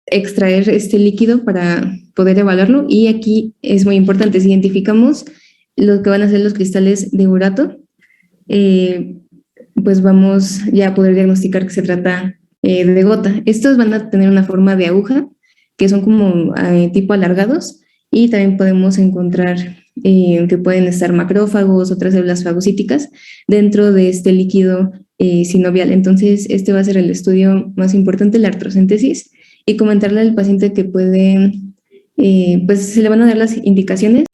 extraer este líquido para poder evaluarlo. Y aquí es muy importante, si identificamos lo que van a ser los cristales de urato, pues vamos ya a poder diagnosticar que se trata de gota. Estos van a tener una forma de aguja, que son como tipo alargados, y también podemos encontrar que pueden estar macrófagos, otras células fagocíticas dentro de este líquido sinovial. Entonces, este va a ser el estudio más importante, la artrosíntesis, y comentarle al paciente que puede, pues se le van a dar las indicaciones.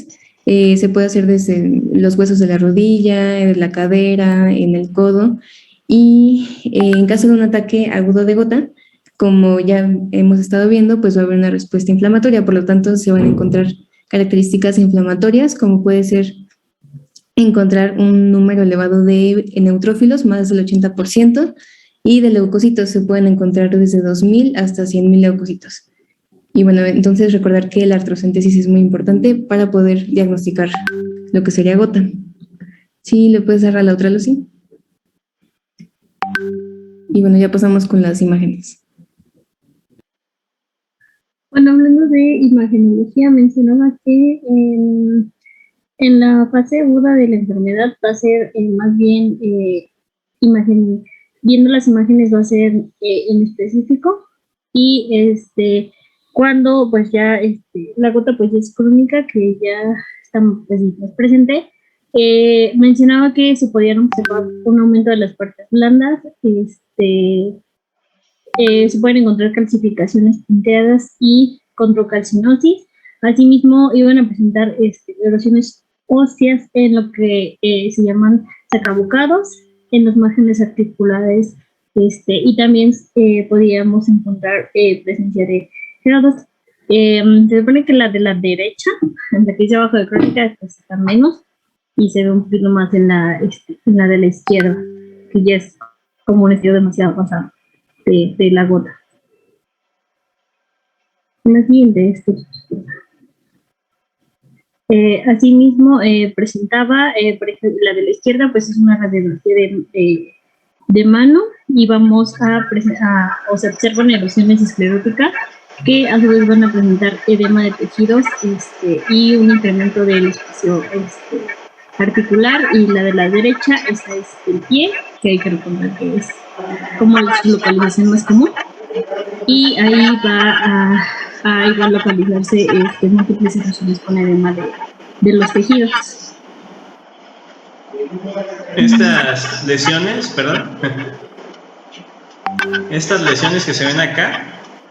Se puede hacer desde los huesos de la rodilla, de la cadera, en el codo, y en caso de un ataque agudo de gota, como ya hemos estado viendo, pues va a haber una respuesta inflamatoria, por lo tanto se van a encontrar características inflamatorias, como puede ser encontrar un número elevado de neutrófilos, más del 80%, y de leucocitos se pueden encontrar desde 2.000 hasta 100.000 leucocitos. Y bueno, entonces recordar que la artrosíntesis es muy importante para poder diagnosticar lo que sería gota. Sí, le puedes dar a la otra, Lucy. Y bueno, ya pasamos con las imágenes. Bueno, hablando de imagenología, mencionaba que en la fase aguda de la enfermedad va a ser más bien viendo las imágenes va a ser en específico, y cuando pues ya la gota pues ya es crónica, que ya está pues, presente, mencionaba que se podían observar un aumento de las partes blandas, se pueden encontrar calcificaciones punteadas y condrocalcinosis. Asimismo, iban a presentar erosiones óseas en lo que se llaman sacrabucados, en los márgenes articulares, y también podíamos encontrar presencia de grados. Se supone que la de la derecha, en la que dice abajo de crónica, pues está menos, y se ve un poquito más en la de la izquierda, que ya es como un estilo demasiado pasado de la gota. La siguiente es asimismo presentaba, por ejemplo, la de la izquierda, pues es una radiografía de mano, y vamos o se observan erosiones escleróticas que a su vez van a presentar edema de tejidos y un incremento del espacio articular. Y la de la derecha, esta es el pie, que hay que recordar que es como su localización más común, y ahí va a igual localizarse múltiples erosiones con edema de los tejidos. Estas lesiones, perdón, estas lesiones que se ven acá,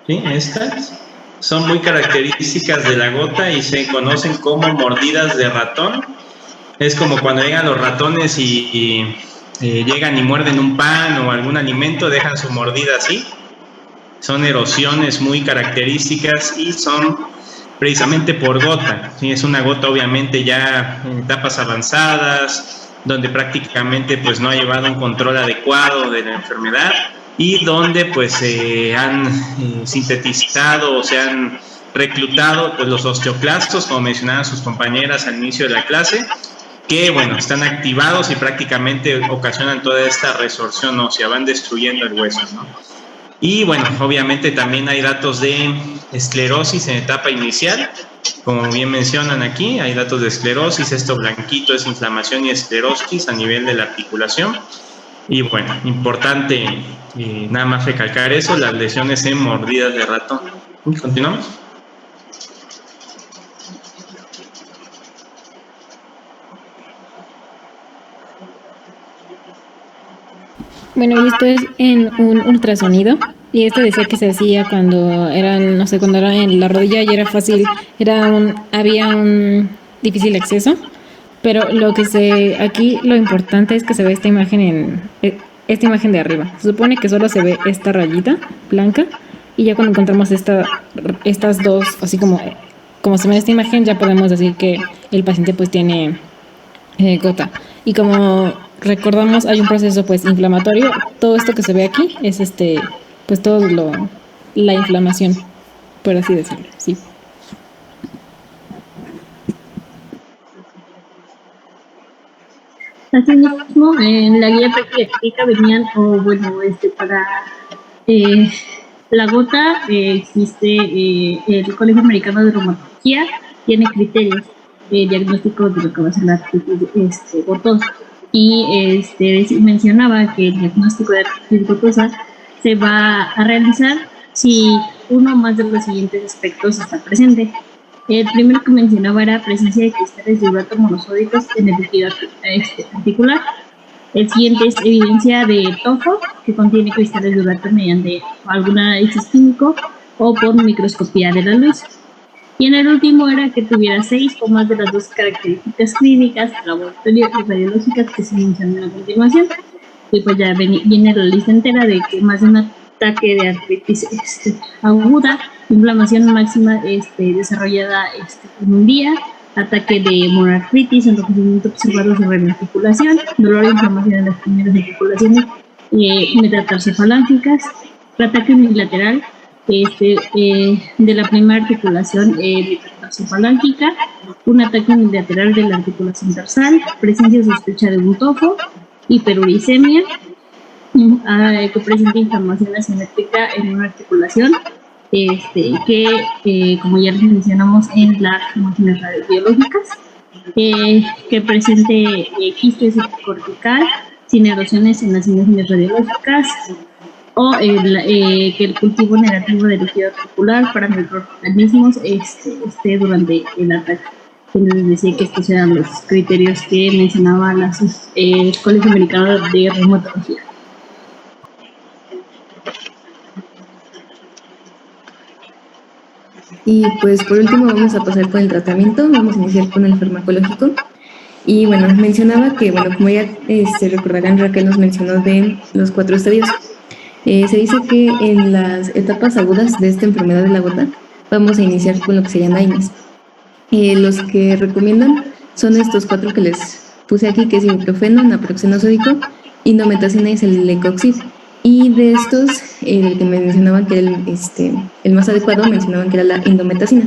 ¿sí? Estas son muy características de la gota y se conocen como mordidas de ratón. Es como cuando llegan los ratones y llegan y muerden un pan o algún alimento, dejan su mordida así. Son erosiones muy características y son precisamente por gota, ¿sí? Es una gota obviamente ya en etapas avanzadas, donde prácticamente pues no ha llevado un control adecuado de la enfermedad, y donde pues se han sintetizado o se han reclutado pues los osteoclastos, como mencionaban sus compañeras al inicio de la clase, que bueno, están activados y prácticamente ocasionan toda esta resorción ósea, van destruyendo el hueso, ¿no? Y bueno, obviamente también hay datos de esclerosis en etapa inicial, como bien mencionan aquí, hay datos de esclerosis, esto blanquito es inflamación y esclerosis a nivel de la articulación. Y bueno, importante nada más recalcar eso, las lesiones en mordidas de ratón. ¿Continuamos? Bueno, y esto es en un ultrasonido. Y esto decía que se hacía cuando eran, no sé, cuando era en la rodilla y era fácil, había un difícil acceso. Pero aquí lo importante es que se ve esta imagen esta imagen de arriba. Se supone que solo se ve esta rayita blanca, y ya cuando encontramos estas dos, así como se ve en esta imagen, ya podemos decir que el paciente pues tiene gota. Y como recordamos, hay un proceso pues inflamatorio. Todo esto que se ve aquí es pues la inflamación, por así decirlo, sí. Asimismo, en la guía práctica venían, para La gota existe, el Colegio Americano de Reumatología tiene criterios diagnósticos de lo que va a ser la artritis gotosa. Y mencionaba que el diagnóstico de artritis gotosa se va a realizar si uno o más de los siguientes aspectos está presente. El primero que mencionaba era presencia de cristales de urato monosódicos en el tejido articular. El siguiente es evidencia de tofo, que contiene cristales de urato mediante algún análisis químico o por microscopía de la luz. Y en el último era que tuviera 6 o más de las 2 características clínicas, laboratoriales y radiológicas que se mencionan a continuación. Y pues ya viene la lista entera de que más de un ataque de artritis aguda, inflamación máxima desarrollada en un día, ataque de monoartritis, enrojecimiento observado sobre la articulación, dolor e inflamación en las primeras articulaciones metatarsofalángicas, ataque unilateral de la primera articulación metatarsofalágica, un ataque unilateral de la articulación tarsal, presencia sospecha de un tofo, hiperuricemia, que presenta inflamación asimétrica en una articulación, que como ya les mencionamos en las imágenes radiológicas, que presente quiste cortical sin erosiones en las imágenes radiológicas, o que el cultivo negativo del tejido articular para microorganismos esté durante el ataque. Les decía que estos eran los criterios que mencionaba el Colegio Americano de Reumatología. Y pues por último vamos a pasar con el tratamiento, vamos a iniciar con el farmacológico. Y bueno, mencionaba que, bueno, como ya recordarán, Raquel nos mencionó de los 4 estadios. Se dice que en las etapas agudas de esta enfermedad de la gota vamos a iniciar con lo que serían AINES. Los que recomiendan son estos 4 que les puse aquí, que es ibuprofeno, naproxeno sódico, indometacina y celecoxib. Y de estos, el que mencionaban que era el más adecuado, mencionaban que era la indometacina.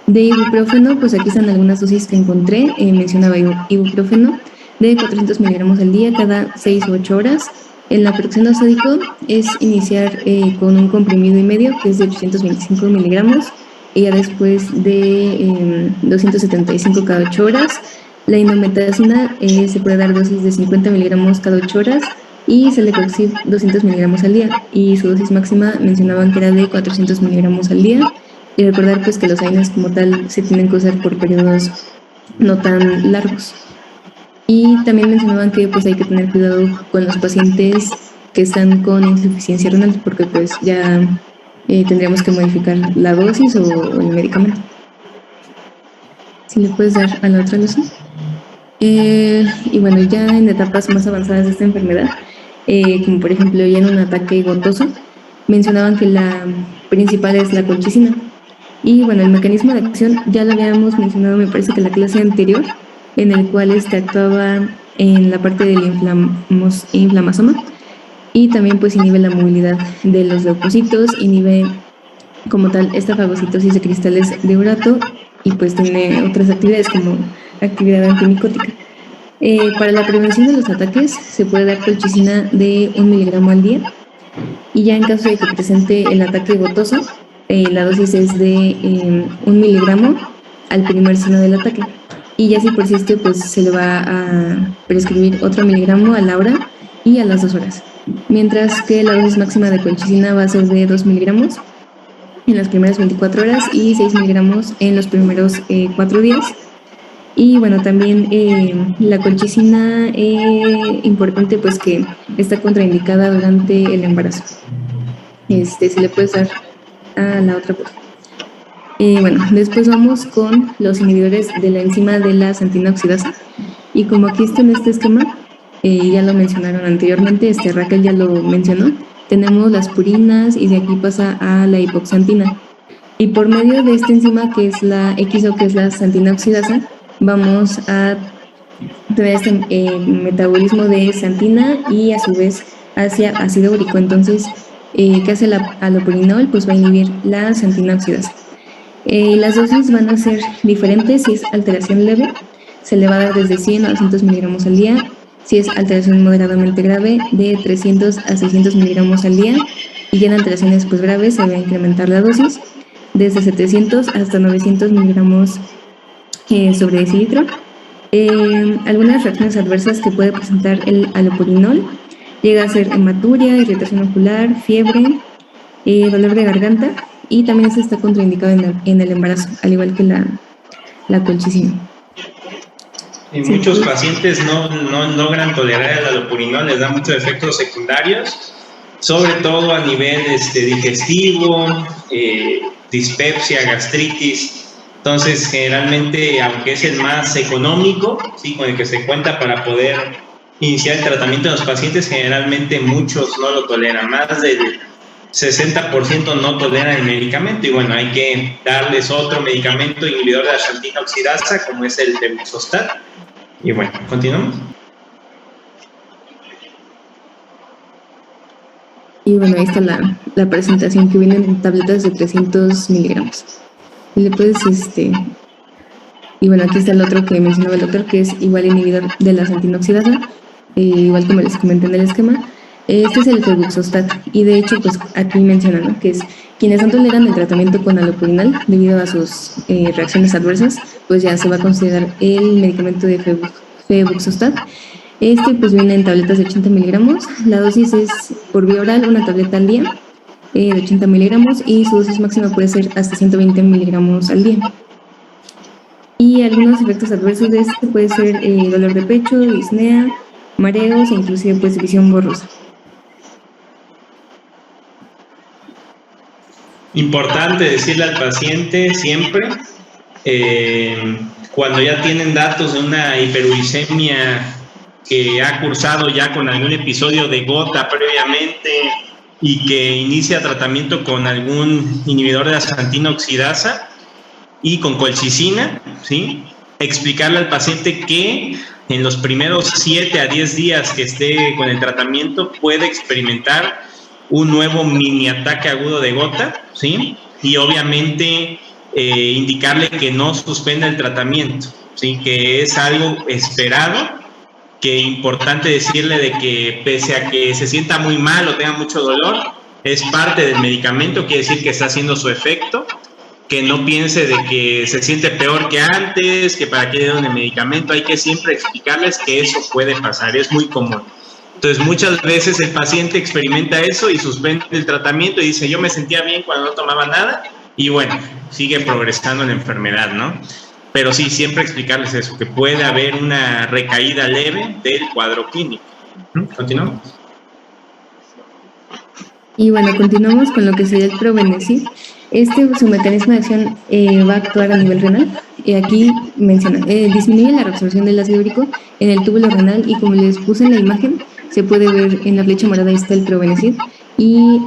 De ibuprofeno, pues aquí están algunas dosis que encontré. Mencionaba ibuprofeno de 400 miligramos al día cada 6 u 8 horas. El naproxeno sódico es iniciar con un comprimido y medio, que es de 825 miligramos, y ya después de 275 cada 8 horas. La indometacina se puede dar dosis de 50 miligramos cada 8 horas y celecoxib 200 miligramos al día, y su dosis máxima mencionaban que era de 400 miligramos al día. Y recordar pues que los AINES como tal se tienen que usar por periodos no tan largos. Y también mencionaban que pues hay que tener cuidado con los pacientes que están con insuficiencia renal, porque pues ya tendríamos que modificar la dosis o el medicamento. Si le puedes dar a la otra dosis. Y bueno, ya en etapas más avanzadas de esta enfermedad, como por ejemplo ya en un ataque gotoso, mencionaban que la principal es la colchicina. Y bueno, el mecanismo de acción ya lo habíamos mencionado, me parece que en la clase anterior, en el cual actuaba en la parte del inflamasoma, y también pues inhibe la movilidad de los leucocitos, inhibe como tal esta fagocitosis de cristales de urato, y pues tiene otras actividades como actividad antimicótica. Para la prevención de los ataques se puede dar colchicina de 1 miligramo al día, y ya en caso de que presente el ataque gotoso, la dosis es de 1 miligramo al primer signo del ataque, y ya si persiste pues se le va a prescribir otro miligramo a la hora y a las 2 horas, mientras que la dosis máxima de colchicina va a ser de 2 miligramos en las primeras 24 horas y 6 miligramos en los primeros 4 días. Y bueno, también la colchicina, importante pues que está contraindicada durante el embarazo. Se le puede dar a la otra cosa. Bueno, después vamos con los inhibidores de la enzima de la xantina oxidasa. Y como aquí está en este esquema, ya lo mencionaron anteriormente, Raquel ya lo mencionó, tenemos las purinas y de aquí pasa a la hipoxantina. Y por medio de esta enzima, que es la XO, que es la xantina oxidasa, vamos a tener este metabolismo de xantina y a su vez hacia ácido úrico. Entonces, ¿qué hace la allopurinol? Pues va a inhibir la xantina oxidasa. Las dosis van a ser diferentes. Si es alteración leve, se le va a dar desde 100 a 200 miligramos al día. Si es alteración moderadamente grave, de 300 a 600 miligramos al día. y ya en alteraciones pues graves se va a incrementar la dosis desde 700 hasta 900 miligramos sobre decilitro. Algunas reacciones adversas que puede presentar el allopurinol llega a ser hematuria, irritación ocular, fiebre, dolor de garganta, y también se está contraindicado en el embarazo, al igual que la colchicina. Y muchos pacientes no logran tolerar el allopurinol, les da muchos efectos secundarios, sobre todo a nivel digestivo, dispepsia, gastritis. Entonces, generalmente, aunque es el más económico, ¿sí?, con el que se cuenta para poder iniciar el tratamiento de los pacientes, generalmente muchos no lo toleran. Más del 60% no toleran el medicamento, y bueno, hay que darles otro medicamento inhibidor de la xantina oxidasa, como es el febuxostat. Y bueno, continuamos. Y bueno, ahí está la presentación, que vienen en tabletas de 300 miligramos. Y le puedes, y bueno, aquí está el otro que mencionaba el doctor, que es igual inhibidor de la xantina oxidasa, igual como les comenté en el esquema. Este es el febuxostat, y de hecho, pues aquí mencionan, ¿no?, que es quienes no toleran el tratamiento con allopurinol debido a sus reacciones adversas, pues ya se va a considerar el medicamento de febuxostat. Pues viene en tabletas de 80 miligramos. La dosis es por vía oral, una tableta al día de 80 miligramos, y su dosis máxima puede ser hasta 120 miligramos al día. Y algunos efectos adversos de puede ser dolor de pecho, disnea, mareos e inclusive pues visión borrosa. Importante decirle al paciente siempre, cuando ya tienen datos de una hiperuricemia que ha cursado ya con algún episodio de gota previamente y que inicia tratamiento con algún inhibidor de la xantina oxidasa y con colchicina, ¿sí?, explicarle al paciente que en los primeros 7 a 10 días que esté con el tratamiento puede experimentar un nuevo mini ataque agudo de gota, ¿sí?, y obviamente indicarle que no suspenda el tratamiento, ¿sí?, que es algo esperado, que es importante decirle de que pese a que se sienta muy mal o tenga mucho dolor, es parte del medicamento, quiere decir que está haciendo su efecto, que no piense de que se siente peor que antes, que para qué le dan el medicamento. Hay que siempre explicarles que eso puede pasar, es muy común. Entonces, muchas veces el paciente experimenta eso y suspende el tratamiento y dice, yo me sentía bien cuando no tomaba nada, y bueno, sigue progresando la enfermedad, ¿no? Pero sí, siempre explicarles eso, que puede haber una recaída leve del cuadro clínico. ¿Continuamos? Y bueno, continuamos con lo que sería el probenecid. Su mecanismo de acción va a actuar a nivel renal. Aquí menciona, disminuye la reabsorción del ácido úrico en el túbulo renal, y como les puse en la imagen, se puede ver en la flecha morada, ahí está el probenecid, y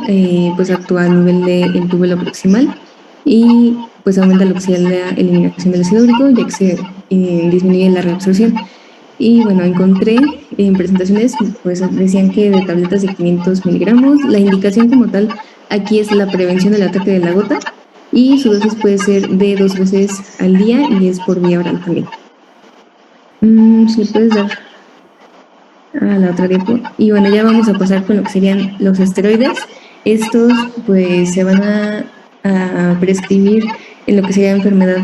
pues actúa a nivel del túbulo proximal, y pues aumenta lo que sería la eliminación del ácido úrico, ya que se disminuye la reabsorción. Y bueno, encontré en presentaciones, pues decían que de tabletas de 500 miligramos. La indicación como tal aquí es la prevención del ataque de la gota, y su dosis puede ser de 2 veces al día, y es por vía oral también. Si le puedes dar a la otra diapo. Y bueno, ya vamos a pasar con lo que serían los esteroides. Estos pues se van a prescribir en lo que sería enfermedad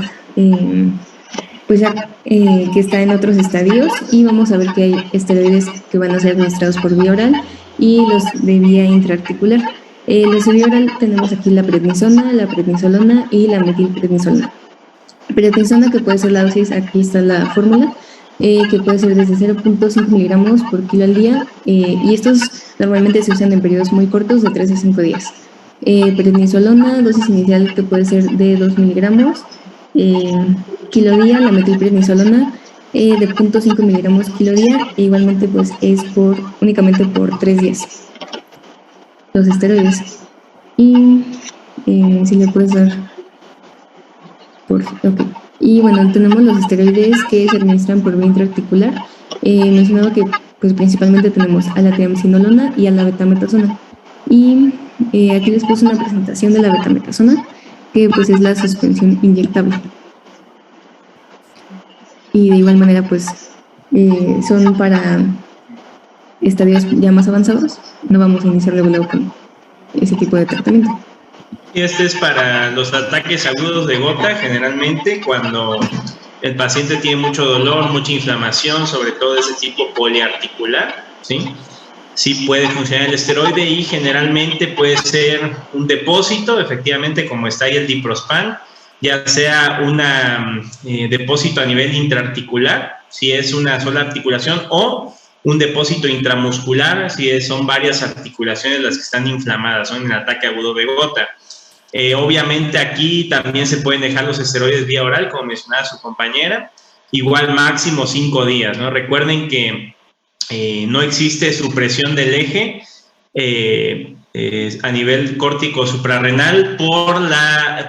pues ya que está en otros estadios, y vamos a ver que hay esteroides que van a ser administrados por vía oral y los de vía intraarticular. Los de vía oral tenemos aquí la prednisona, la prednisolona y la metilprednisolona. Prednisona, que puede ser la dosis, aquí está la fórmula, que puede ser desde 0.5 miligramos por kilo al día, y estos normalmente se usan en periodos muy cortos de 3 a 5 días. Prednisolona, dosis inicial que puede ser de 2 miligramos kilo día. La metilprednisolona de 0.5 miligramos kilo día, e igualmente pues es únicamente por 3 días. Los esteroides. Y si le puedes dar ok. Y bueno, tenemos los esteroides que se administran por vía intraarticular. Mencionaba que pues principalmente tenemos a la triamcinolona y a la betametasona. Y aquí les puse una presentación de la betametasona, que pues es la suspensión inyectable. Y de igual manera pues son para estadios ya más avanzados. No vamos a iniciar luego con ese tipo de tratamiento. Y este es para los ataques agudos de gota, generalmente cuando el paciente tiene mucho dolor, mucha inflamación, sobre todo de ese tipo poliarticular, ¿sí? Sí puede funcionar el esteroide y generalmente puede ser un depósito, efectivamente, como está ahí el Diprospan, ya sea un depósito a nivel intraarticular, si es una sola articulación, o un depósito intramuscular, si son varias articulaciones las que están inflamadas, son en el ataque agudo de gota. Obviamente aquí también se pueden dejar los esteroides vía oral, como mencionaba su compañera, igual máximo 5 días, ¿no? Recuerden que no existe supresión del eje a nivel córtico suprarrenal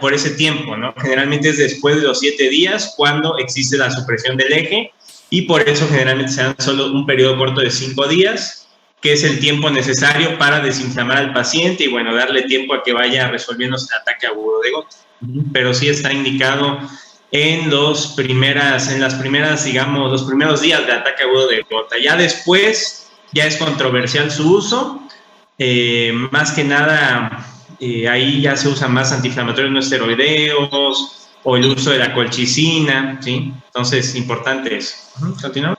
por ese tiempo, ¿no? Generalmente es después de los 7 días cuando existe la supresión del eje, y por eso generalmente se dan solo un periodo corto de 5 días, que es el tiempo necesario para desinflamar al paciente y, bueno, darle tiempo a que vaya resolviéndose el ataque agudo de gota. Pero sí está indicado en las primeras, digamos, los primeros días de ataque agudo de gota. Ya después, ya es controversial su uso. Más que nada, ahí ya se usan más antiinflamatorios no esteroideos o el uso de la colchicina, ¿sí? Entonces, importante eso. ¿Continuamos?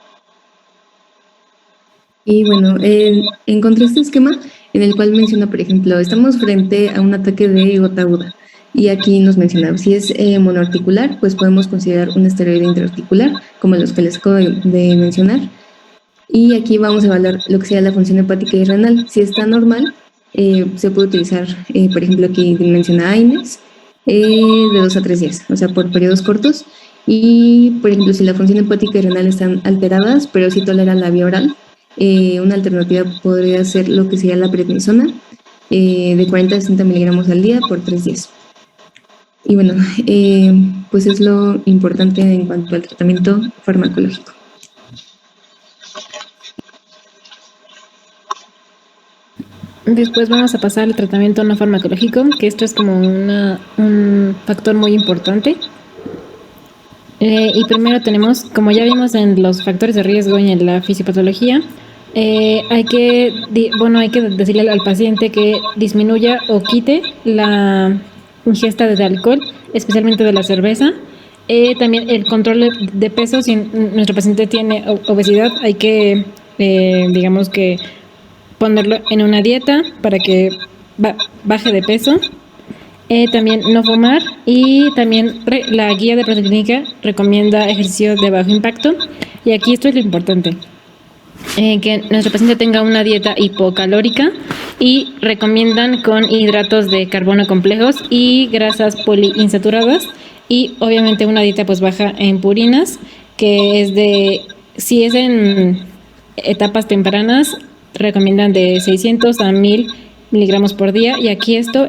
Y bueno, encontré este esquema en el cual menciona, por ejemplo, estamos frente a un ataque de gota aguda. Y aquí nos menciona, si es monoarticular, pues podemos considerar un esteroide intraarticular, como los que les acabo de mencionar. Y aquí vamos a evaluar lo que sea la función hepática y renal. Si está normal, se puede utilizar, por ejemplo, aquí menciona AINES, de 2 a 3 días, o sea, por periodos cortos. Y, por ejemplo, si la función hepática y renal están alteradas, pero sí toleran la vía oral, una alternativa podría ser lo que sería la prednisona, de 40 a 60 miligramos al día por 3 días. Y bueno, pues es lo importante en cuanto al tratamiento farmacológico. Después vamos a pasar al tratamiento no farmacológico, que esto es como un factor muy importante. Y primero tenemos, como ya vimos en los factores de riesgo y en la fisiopatología, hay que decirle al paciente que disminuya o quite la ingesta de alcohol, especialmente de la cerveza. También el control de peso. Si nuestro paciente tiene obesidad, hay que, digamos que, ponerlo en una dieta para que baje de peso. También no fumar, y también la guía de Protoclínica recomienda ejercicio de bajo impacto. Y aquí esto es lo importante, que nuestro paciente tenga una dieta hipocalórica, y recomiendan con hidratos de carbono complejos y grasas poliinsaturadas, y obviamente una dieta pues baja en purinas, que es si es en etapas tempranas, recomiendan de 600 a 1000 miligramos por día. Y aquí esta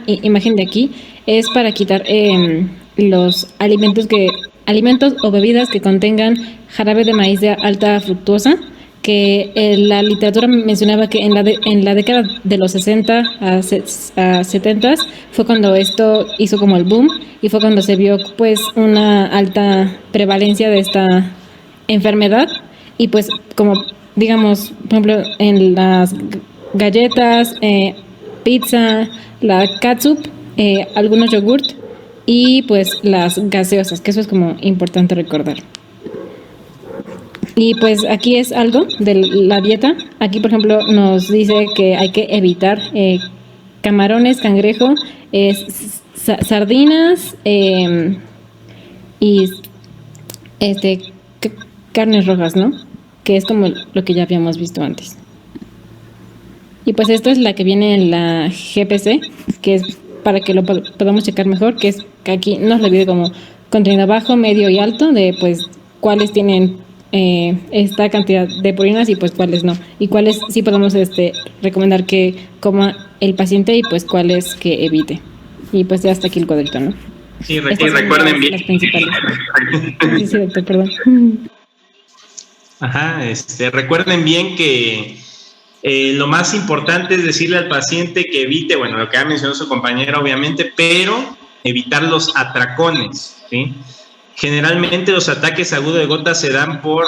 imagen de aquí es para quitar los alimentos o bebidas que contengan jarabe de maíz de alta fructuosa, que la literatura mencionaba que en la década de los 60 a 70 fue cuando esto hizo como el boom, y fue cuando se vio pues una alta prevalencia de esta enfermedad. Y pues, como digamos, por ejemplo, en las galletas, pizza, la catsup, algunos yogurt, y pues las gaseosas, que eso es como importante recordar. Y pues aquí es algo de la dieta. Aquí, por ejemplo, nos dice que hay que evitar camarones, cangrejo, sardinas, y carnes rojas, ¿no? Que es como lo que ya habíamos visto antes. Y pues esta es la que viene en la GPC, que es para que lo podamos checar mejor, que es que aquí nos lo divide como contenido bajo, medio y alto, de pues cuáles tienen esta cantidad de purinas y pues cuáles no. Y cuáles sí podemos recomendar que coma el paciente, y pues cuáles que evite. Y pues ya hasta aquí el cuadrito, ¿no? Sí, recuerden bien. Las principales. Sí, doctor, perdón. Ajá, recuerden bien que lo más importante es decirle al paciente que evite, bueno, lo que ha mencionado su compañera, obviamente, pero evitar los atracones, ¿sí? Generalmente los ataques agudos de gota se dan por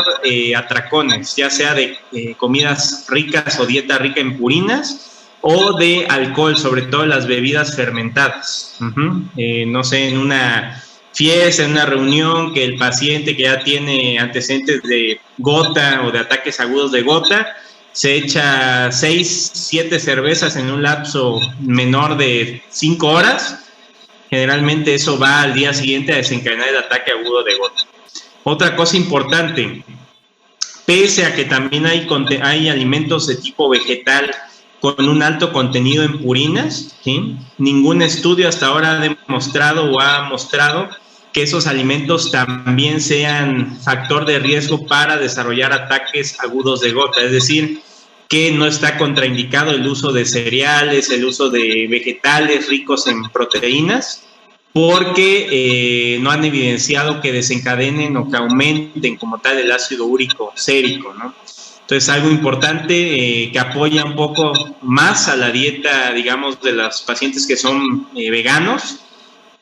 atracones, ya sea de comidas ricas o dieta rica en purinas, o de alcohol, sobre todo las bebidas fermentadas. No sé, en una fiesta, en una reunión, que el paciente que ya tiene antecedentes de gota o de ataques agudos de gota, se echa 6, 7 cervezas en un lapso menor de 5 horas, generalmente eso va al día siguiente a desencadenar el ataque agudo de gota. Otra cosa importante, pese a que también hay alimentos de tipo vegetal con un alto contenido en purinas, ¿sí? Ningún estudio hasta ahora ha demostrado o ha mostrado que esos alimentos también sean factor de riesgo para desarrollar ataques agudos de gota, es decir, que no está contraindicado el uso de cereales, el uso de vegetales ricos en proteínas, porque no han evidenciado que desencadenen o que aumenten como tal el ácido úrico sérico, ¿no? Entonces, algo importante que apoya un poco más a la dieta, digamos, de los pacientes que son veganos,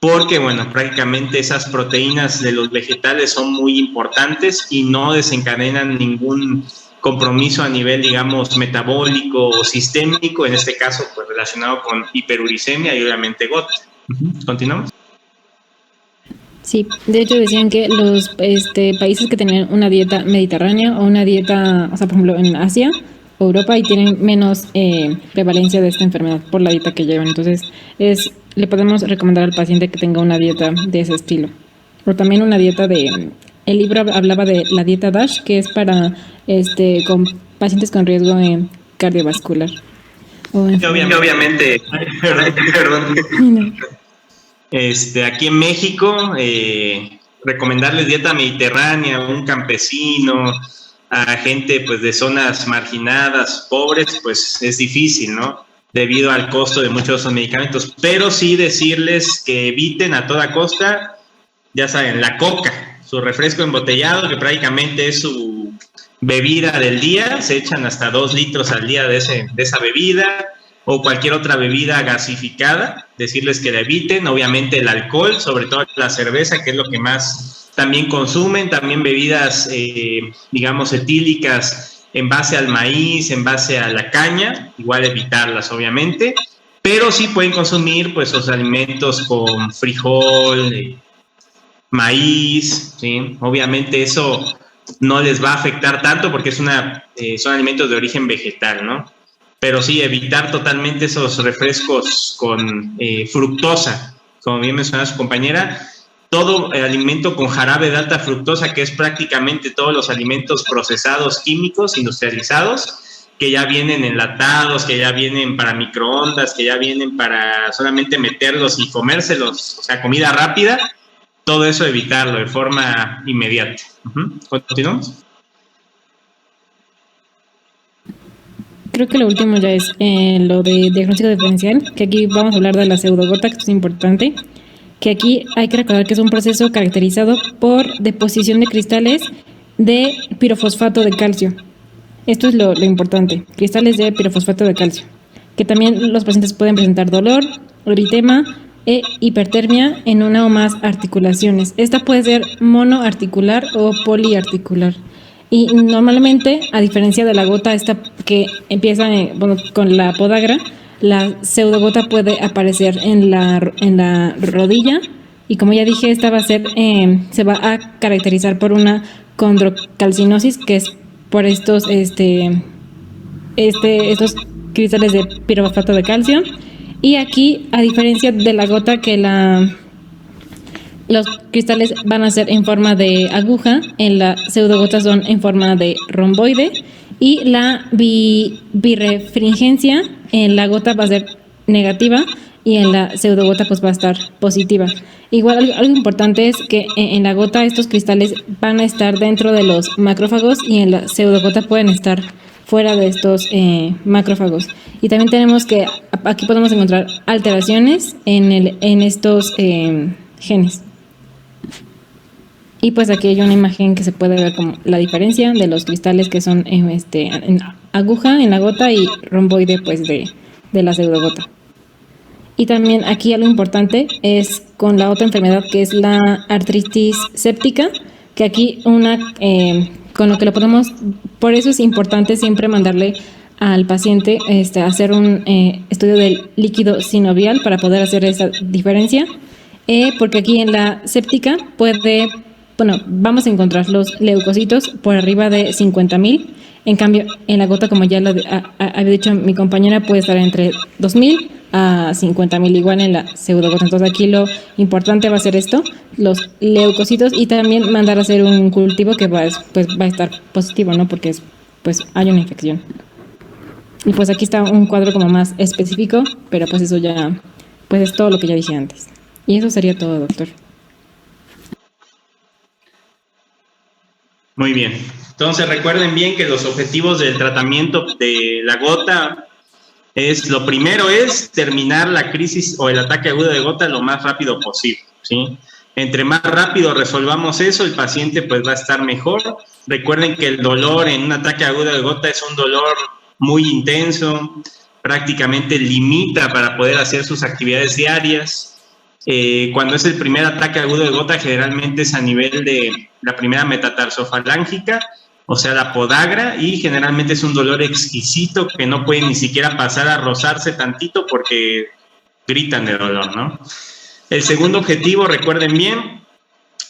porque, bueno, prácticamente esas proteínas de los vegetales son muy importantes y no desencadenan ningún compromiso a nivel, digamos, metabólico o sistémico, en este caso, pues relacionado con hiperuricemia y obviamente gota. ¿Continuamos? Sí, de hecho decían que los países que tenían una dieta mediterránea o una dieta, o sea, por ejemplo, en Asia o Europa, y tienen menos prevalencia de esta enfermedad por la dieta que llevan. Entonces, le podemos recomendar al paciente que tenga una dieta de ese estilo. O también una dieta el libro hablaba de la dieta DASH, que es para con pacientes con riesgo cardiovascular. Obviamente, perdón. Aquí en México, recomendarles dieta mediterránea a un campesino, a gente pues de zonas marginadas, pobres, pues es difícil, ¿no? Debido al costo de muchos de esos medicamentos, pero sí decirles que eviten a toda costa, ya saben, la coca, su refresco embotellado, que prácticamente es su bebida del día, se echan hasta 2 litros al día de esa bebida, o cualquier otra bebida gasificada, decirles que la eviten, obviamente el alcohol, sobre todo la cerveza, que es lo que más también consumen, también bebidas, digamos, etílicas en base al maíz, en base a la caña, igual evitarlas, obviamente, pero sí pueden consumir, pues, los alimentos con frijol, maíz, ¿sí? Obviamente eso no les va a afectar tanto porque son alimentos de origen vegetal, ¿no? Pero sí, evitar totalmente esos refrescos con fructosa, como bien mencionaba su compañera, todo alimento con jarabe de alta fructosa, que es prácticamente todos los alimentos procesados químicos, industrializados, que ya vienen enlatados, que ya vienen para microondas, que ya vienen para solamente meterlos y comérselos, o sea, comida rápida, todo eso evitarlo de forma inmediata. ¿Continuamos? Creo que lo último ya es lo de diagnóstico diferencial, que aquí vamos a hablar de la pseudogota, que es importante, que aquí hay que recordar que es un proceso caracterizado por deposición de cristales de pirofosfato de calcio. Esto es lo importante, cristales de pirofosfato de calcio, que también los pacientes pueden presentar dolor, eritema e hipertermia en una o más articulaciones. Esta puede ser monoarticular o poliarticular. Y normalmente, a diferencia de la gota esta que empieza con la podagra, la pseudogota puede aparecer en la rodilla, y como ya dije, esta va a ser se va a caracterizar por una condrocalcinosis, que es por estos cristales de pirofosfato de calcio. Y aquí, a diferencia de la gota, que los cristales van a ser en forma de aguja, en la pseudogota son en forma de romboide, y la birefringencia en la gota va a ser negativa y en la pseudogota pues va a estar positiva. Igual algo importante es que en la gota estos cristales van a estar dentro de los macrófagos y en la pseudogota pueden estar fuera de estos macrófagos. Y también tenemos que aquí podemos encontrar alteraciones en estos genes. Y pues aquí hay una imagen que se puede ver como la diferencia de los cristales que son en aguja en la gota y romboide pues de la pseudogota. Y también aquí algo importante es con la otra enfermedad, que es la artritis séptica, que aquí con lo que lo podemos, por eso es importante siempre mandarle al paciente hacer un estudio del líquido sinovial para poder hacer esa diferencia, porque aquí en la séptica vamos a encontrar los leucocitos por arriba de 50,000. En cambio, en la gota, como ya lo había dicho mi compañera, puede estar entre 2,000 a 50,000, igual en la pseudogota. Entonces aquí lo importante va a ser esto, los leucocitos, y también mandar a hacer un cultivo que va a estar positivo, ¿no? Porque hay una infección. Y pues aquí está un cuadro como más específico, pero pues eso ya, pues es todo lo que ya dije antes. Y eso sería todo, doctor. Muy bien. Entonces recuerden bien que los objetivos del tratamiento de la gota lo primero es terminar la crisis o el ataque agudo de gota lo más rápido posible, ¿sí? Entre más rápido resolvamos eso, el paciente pues va a estar mejor. Recuerden que el dolor en un ataque agudo de gota es un dolor muy intenso, prácticamente limita para poder hacer sus actividades diarias. Cuando es el primer ataque agudo de gota, generalmente es a nivel de la primera metatarsofarángica, o sea, la podagra, y generalmente es un dolor exquisito que no puede ni siquiera pasar a rozarse tantito porque gritan de dolor, ¿no? El segundo objetivo, recuerden bien,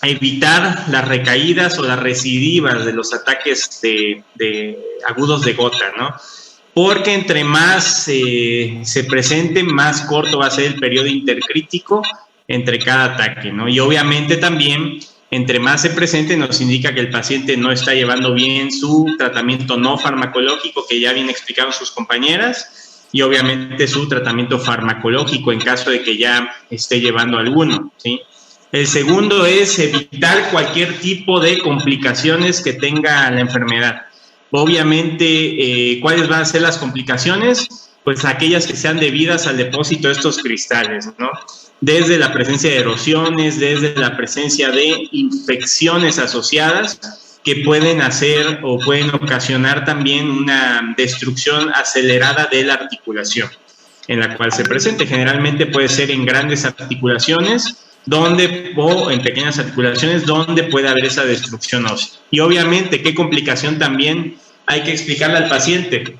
evitar las recaídas o las recidivas de los ataques de agudos de gota, ¿no? Porque entre más se presente, más corto va a ser el periodo intercrítico entre cada ataque, ¿no? Y obviamente también, entre más se presente, nos indica que el paciente no está llevando bien su tratamiento no farmacológico, que ya bien explicaron sus compañeras, y obviamente su tratamiento farmacológico en caso de que ya esté llevando alguno, ¿sí? El segundo es evitar cualquier tipo de complicaciones que tenga la enfermedad. Obviamente, ¿cuáles van a ser las complicaciones? Pues aquellas que sean debidas al depósito de estos cristales, ¿no? Desde la presencia de erosiones, desde la presencia de infecciones asociadas que pueden hacer o pueden ocasionar también una destrucción acelerada de la articulación en la cual se presente. Generalmente puede ser en grandes articulaciones o en pequeñas articulaciones donde puede haber esa destrucción ósea. Y obviamente, ¿qué complicación también hay que explicarle al paciente?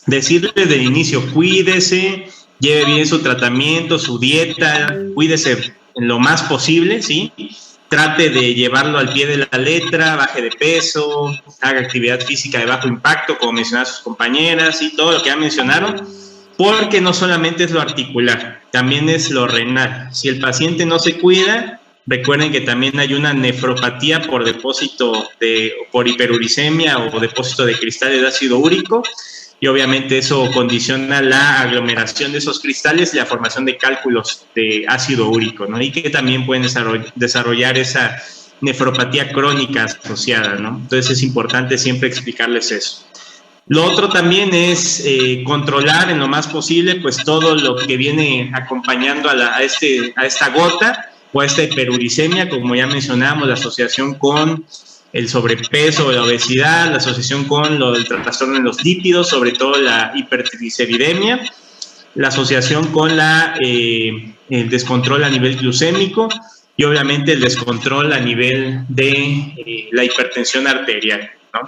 Decirle desde el inicio, cuídese, lleve bien su tratamiento, su dieta, cuídese lo más posible, ¿sí? Trate de llevarlo al pie de la letra, baje de peso, haga actividad física de bajo impacto, como mencionaron sus compañeras, y todo lo que ya mencionaron, porque no solamente es lo articular, también es lo renal. Si el paciente no se cuida, recuerden que también hay una nefropatía por depósito por hiperuricemia o depósito de cristales de ácido úrico, y obviamente eso condiciona la aglomeración de esos cristales y la formación de cálculos de ácido úrico, ¿no? Y que también pueden desarrollar esa nefropatía crónica asociada, ¿no? Entonces es importante siempre explicarles eso. Lo otro también es controlar en lo más posible pues todo lo que viene acompañando a esta gota o a esta hiperuricemia, como ya mencionábamos, la asociación con el sobrepeso o la obesidad, la asociación con lo del trastorno en los lípidos, sobre todo la hipertrigliceridemia, la asociación con el descontrol a nivel glucémico y obviamente el descontrol a nivel de la hipertensión arterial, ¿no?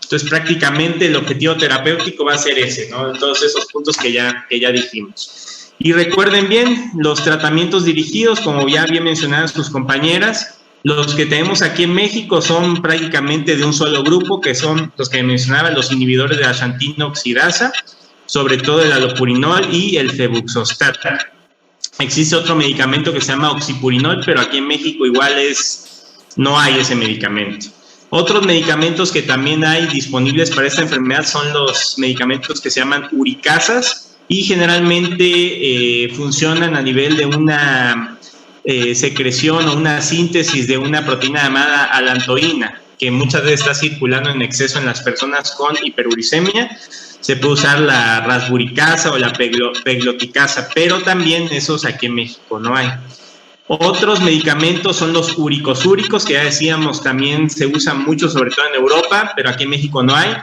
Entonces, prácticamente el objetivo terapéutico va a ser ese, ¿no? Todos esos puntos que ya dijimos. Y recuerden bien, los tratamientos dirigidos, como ya bien mencionaron sus compañeras, los que tenemos aquí en México son prácticamente de un solo grupo, que son los que mencionaba, los inhibidores de la xantina oxidasa, sobre todo el allopurinol y el febuxostat. Existe otro medicamento que se llama oxipurinol, pero aquí en México igual no hay ese medicamento. Otros medicamentos que también hay disponibles para esta enfermedad son los medicamentos que se llaman uricasas y generalmente funcionan a nivel de una secreción o una síntesis de una proteína llamada alantoína, que muchas veces está circulando en exceso en las personas con hiperuricemia. Se puede usar la rasburicasa o la pegloticasa, pero también esos aquí en México no hay. Otros medicamentos son los uricosúricos, que ya decíamos también se usan mucho, sobre todo en Europa, pero aquí en México no hay.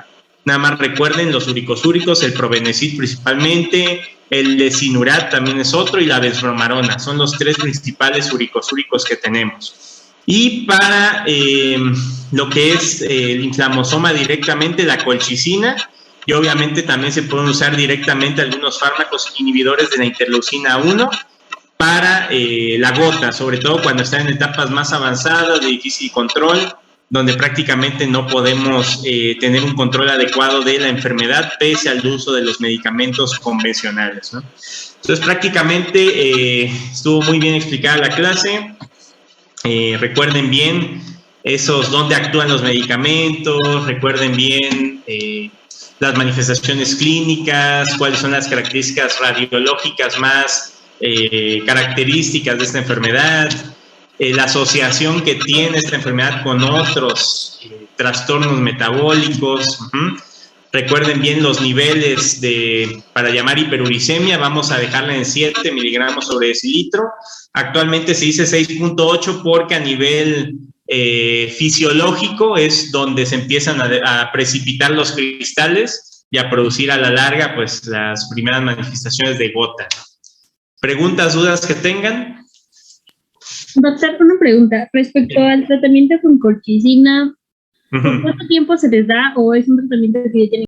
Nada más recuerden los uricosúricos, el Probenecid principalmente, el Lesinurat también es otro, y la Desbromarona. Son los tres principales uricosúricos que tenemos. Y para lo que es el inflamosoma directamente, la colchicina y obviamente también se pueden usar directamente algunos fármacos inhibidores de la interleucina 1 para la gota, sobre todo cuando está en etapas más avanzadas de difícil control, donde prácticamente no podemos tener un control adecuado de la enfermedad pese al uso de los medicamentos convencionales, ¿no? Entonces prácticamente estuvo muy bien explicada la clase. Recuerden bien esos dónde actúan los medicamentos, recuerden bien las manifestaciones clínicas, cuáles son las características radiológicas más características de esta enfermedad, la asociación que tiene esta enfermedad con otros trastornos metabólicos. Recuerden bien los niveles para llamar hiperuricemia, vamos a dejarla en 7 miligramos sobre decilitro. Actualmente se dice 6.8 porque a nivel fisiológico es donde se empiezan a precipitar los cristales y a producir a la larga pues las primeras manifestaciones de gota. ¿Preguntas, dudas que tengan? Doctor, una pregunta. Respecto al tratamiento con colchicina, ¿por cuánto tiempo se les da o es un tratamiento que ya tienen